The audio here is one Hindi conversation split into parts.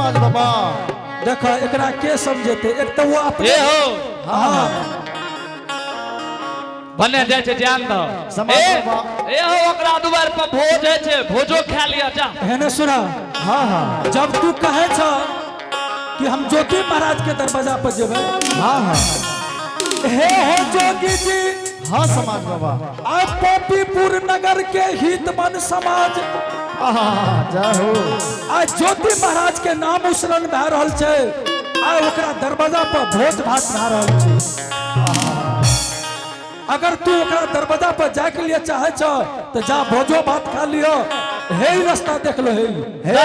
समाज बाबा देखो एकरा के समझेते एक तो वो अपने ए हो हाँ बने जाय छे जान दो समाज बाबा ए हो ओकरा दुआर पर भोज है छे भोजो खा लिया जा है ना सुना हाँ हाँ जब तू कहे छ कि हम जोगी महाराज के दरवाजा पर जेबे हाँ हाँ हे जोगी जी हाँ समाज बाबा आप पोपीपुर नगर के हितमन समाज जाहो आज ज्योति महाराज के नाम उच्चारण भए रहल छै आ ओकरा दरवाजा पर भोज भात भए रहल छै अगर तू ओकरा दरवाजा पर जाए के लिए चाहे छ तो जा भोजो भात खा लियो हे रास्ता देख लो हे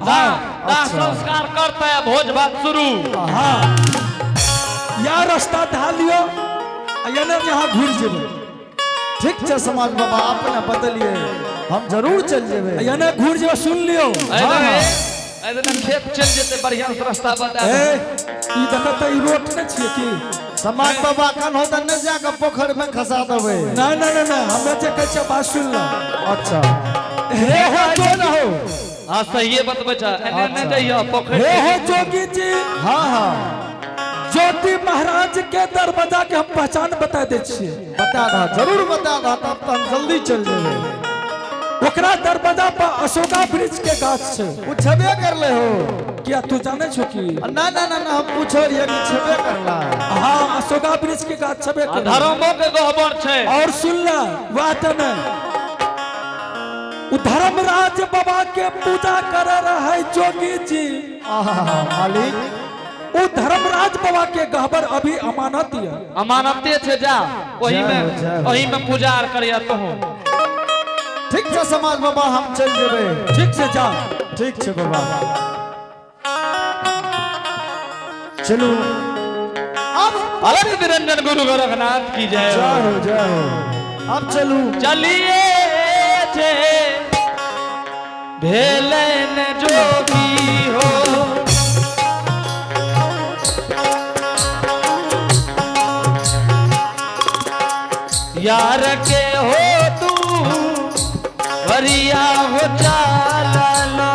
हाँ संस्कार करता है भोज भात शुरू हाँ या रास्ता धा लियो यानी यहाँ घूर जेबे ठीक है समाज बाबा आपने बदलिए हम जरूर चल जेबे यानी घूर जेबे सुन लियो ऐसे खेत चल जेते बढ़िया से रास्ता बता ए ई देखत ई रोड न छिए की समाज बाबा कन होता न जाके पोखर में खसा देबे ना ना ना ना हमें जे कहै छै बात सुन लो अच्छा हे हो तो न हो हां सही बतबै छ एने ने जइयो पोखर हे हो जोगी जी हाँ हाँ ज्योति महाराज के दरवाजा के हम पहचान बता दे छिए बता दा जरूर बता दा तब तो हम जल्दी चल जेबे ओकरा दरवाजा पर अशोका वृक्ष के गाछ छै पूछबे कर ले हो क्या तू जाने छो कि ना ना ना ना हम पूछो रिए कि छबे करला हां अशोका वृक्ष के गाछ छबे कर धर्मो के गहबर छै और सुन ले बात में उ धर्मराज बाबा के पूजा करे रहे जोगी जी मालिक उ धर्मराज बाबा के गहबर अभी अमानत है अमानते छे जा वही में पूजा आर करिया तो ठीक है समाज बाबा हम चल जेबे ठीक से जा ठीक है बाबा चलो अब अलग निरंजन गुरु गोरखनाथ की जय हो जय हो अब चलू चलिए छे भेलन जोगी हो यार के हो तू वरिया हो चालनो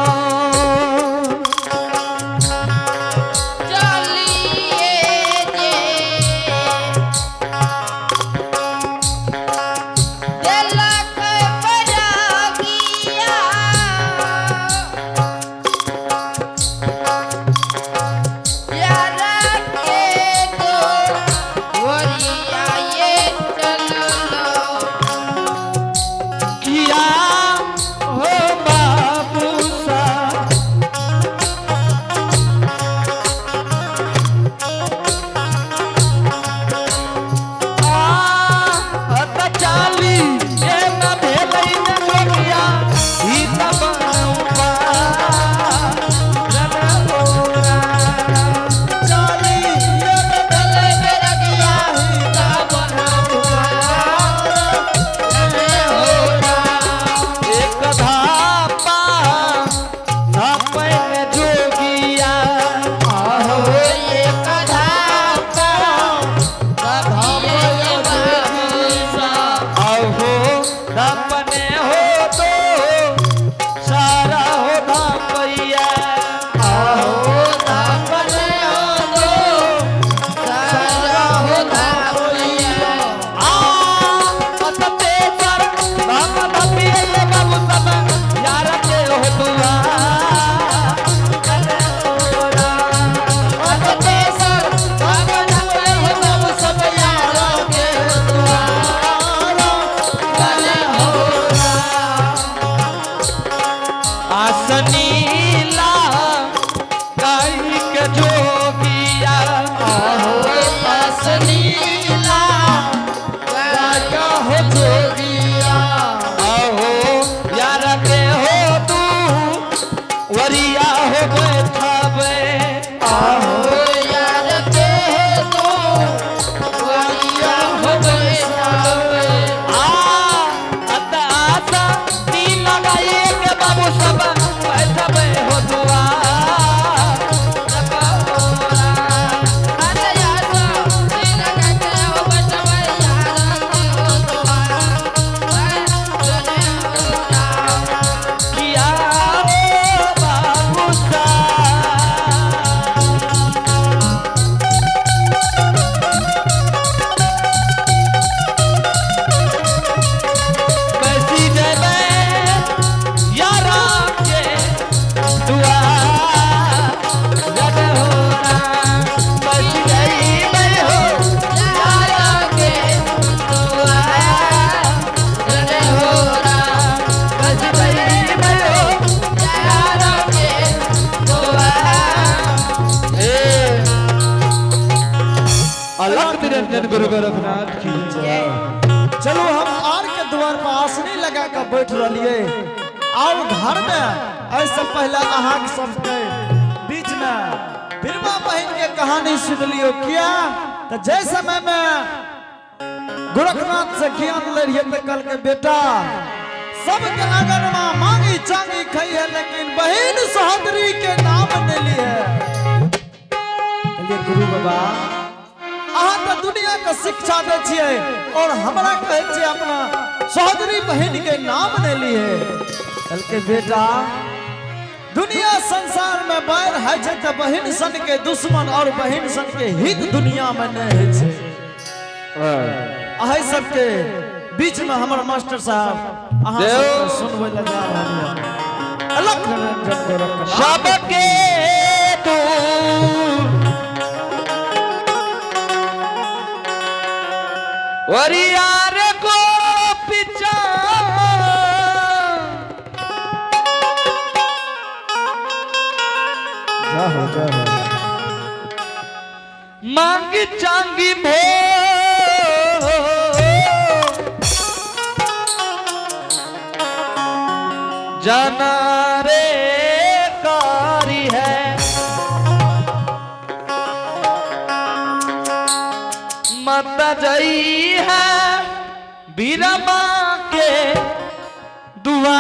निरंजन गुरु गोरखनाथ की जय। चलो हम आर के द्वार पर आसनी लगा कर बैठ रहिए। आओ घर में ऐसे पहले अहाँ के सबके बीच में बिरवा बहन के कहानी सुन लियो। क्या तो जय समय में गोरखनाथ से ज्ञान ले रही तो कल के बेटा सबके अगर माँ मांगी चांगी खाई है, लेकिन बहन सहोदरी के नाम ले ली है। गुरु बाबा अहाँ तो दुनिया के शिक्षा दे छिए और हमरा कहे छिए अपना सहोदरी बहन के नाम ले ली है। कल के बेटा दुनिया संसार में बैर है तो बहन सन के दुश्मन और बहन सन के हित दुनिया में नहीं है। अहि सबके बीच में हमार मास्टर साहब अहाँ सबके सुनबे लगा अलग निरंजन गोरखनाथ सबके तू वरियार को पिचा जाओ मांग चांगी भो जाना रे कारी है माता जई है बीरमा के दुआ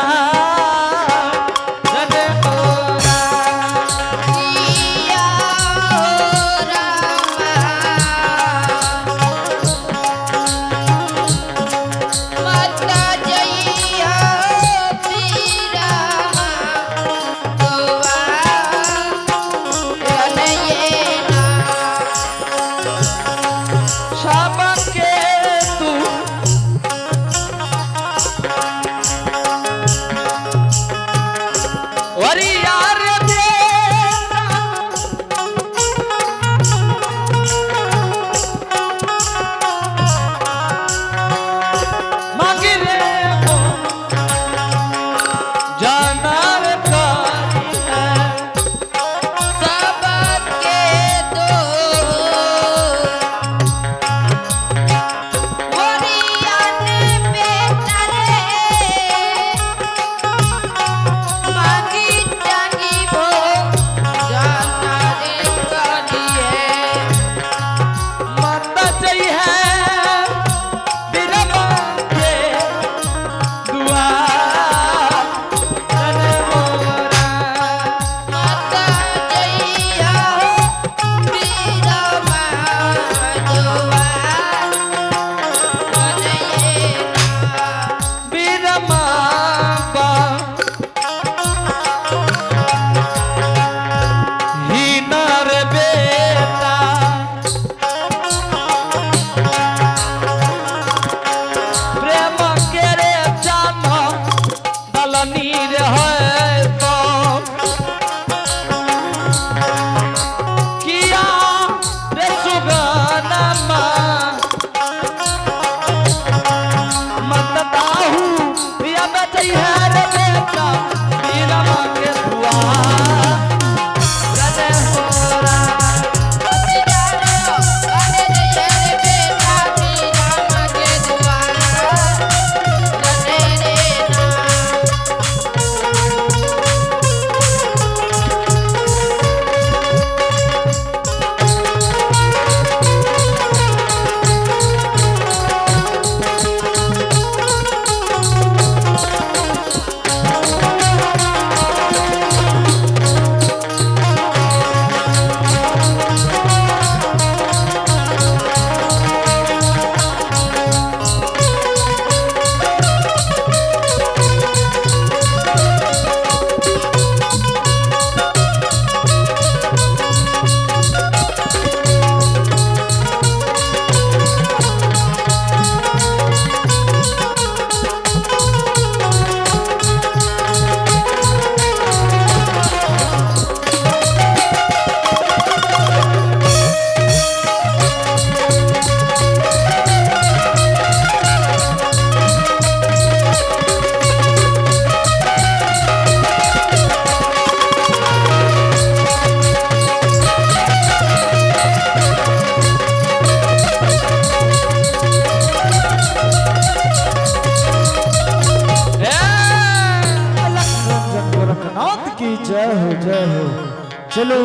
चलो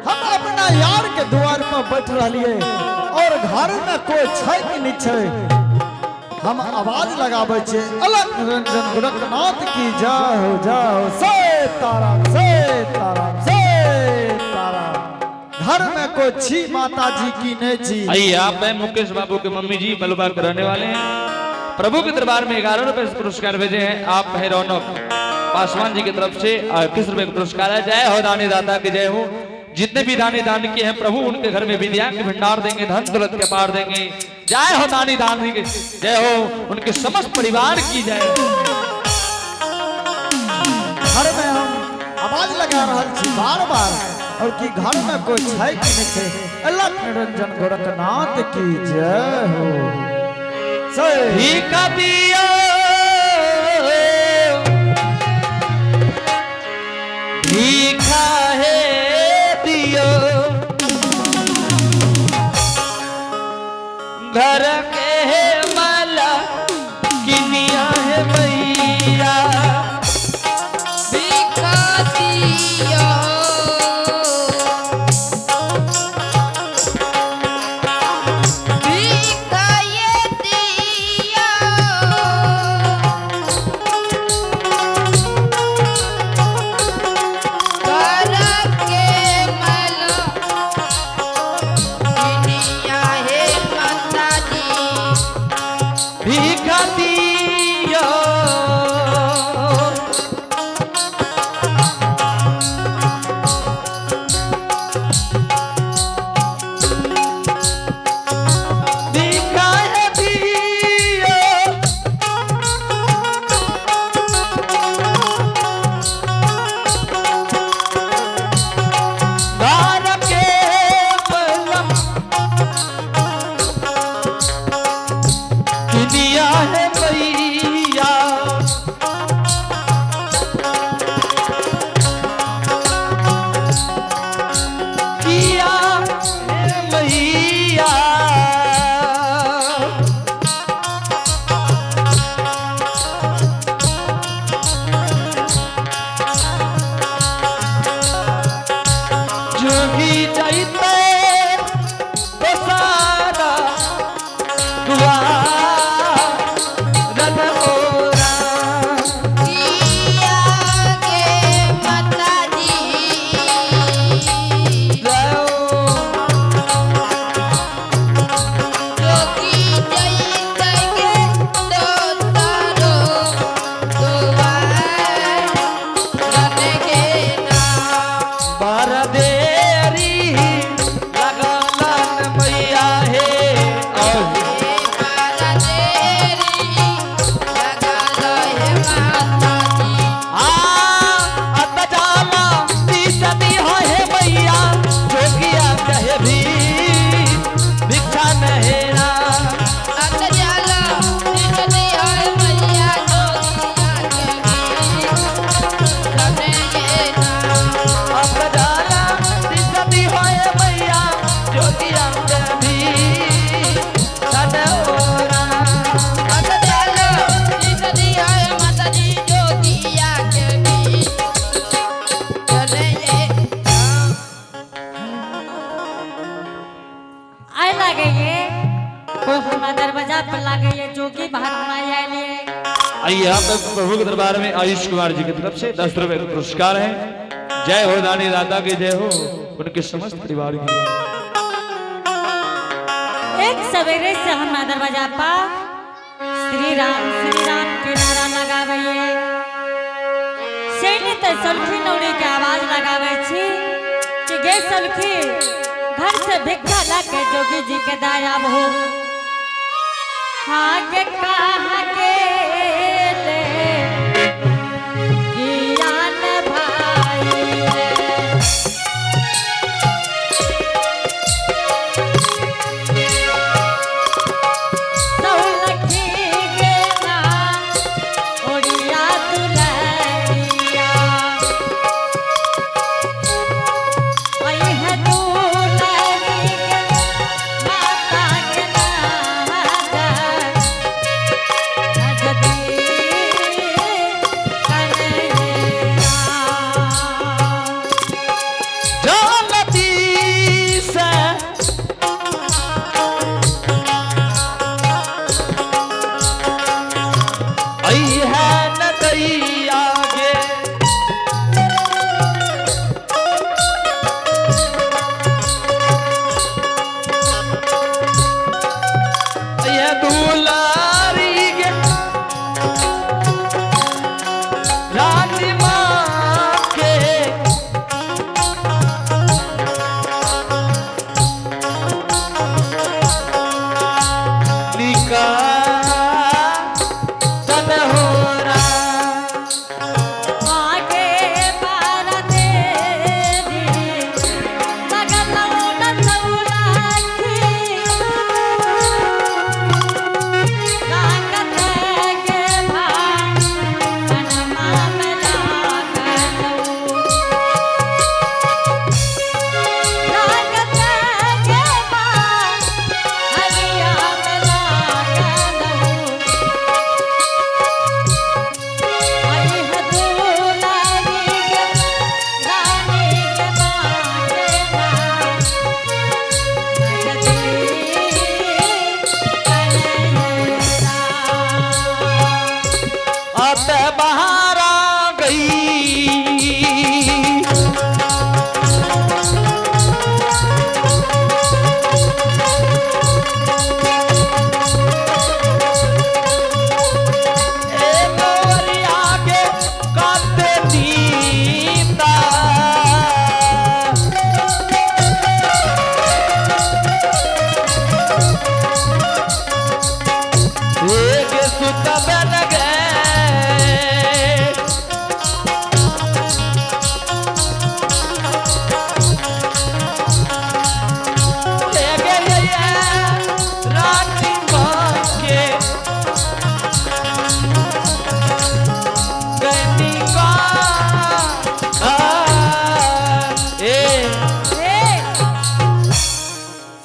हम अपना यार के द्वार पर बैठ रहिए और घर में कोई छै कि नहीं छै, हम आवाज लगाबे छे अलग निरंजन गोरखनाथ की जय हो से ताराम से ताराम से ताराम। घर में कोई छी माता जी की नहीं छी। आइए आप मैं मुकेश बाबू के मम्मी जी बलुबा कराने वाले हैं। प्रभु के दरबार में 11 रुपए पुरस्कार भेजे हैं। आप है रौनक पासवान जी की तरफ से 21 रुपए पुरस्कार है। जय हो दानी दाता की जय हो। जितने भी दानी दान किए हैं प्रभु उनके घर में विद्या के भंडार देंगे, धन दौलत के पार देंगे। जय हो दानी दान की जय हो, उनके समस्त परिवार की जय हो। घर में हम आवाज लगा रहल छी बार बार और कि घर में कोई छै कि नहीं छै, अलग निरंजन गोरखनाथ की जय हो। भीखा दियो भीखा है दियो घर के माला किनिया है भैया भीखा दियो भीखा ये दियो घर के माला किनिया है माता जी भीखा दियो भीखा है दियो घर के पलम दुनिया है भैया किया है भैया जो भी चाहते तो सारा दुआ रन होरा किया के माता जी जाओ जोगी जय जगे तो तारो दुआर रन के नाम बार देरी लगलन मैया है और मारा तेरी लगा लो है माता जी अतजाला तीसनी हो है मैया जोगिया कहे भी भिक्षा नहेरा अत जाला जितनी है मैया जोगिया के भी सबने ये नाम अतजाला तीसनी हो है मैया जोगिया कहे भी सनोरा अत जाला जितनी है माता जी जोगिया के भी सबने ये नाम आए लागे ये कोई हमारा दरवाजा पर लागे ये जोगी महात्मा आए लिए आइए यहाँ पे प्रभु के दरबार में आयुष कुमार जी की तरफ से 10 रुपए का पुरस्कार है। जय हो दानी दाता की जय हो, उनके समस्त परिवार की जय हो। एक सवेरे से हमारा दरवाजा पर श्री राम के नारा लगावे सेने तो सलखी नौरी के आवाज लगावे छी कि गे सलखी घर से भिक्षा ला के जोगी जी के दायाब हो। हाँ के कहा के ले ज्ञान भाई रे सौलखी गे ना ओडिया दुलरिया आई है दुलरी के माता के नागर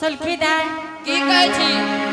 सुलखी दाय की कहै छी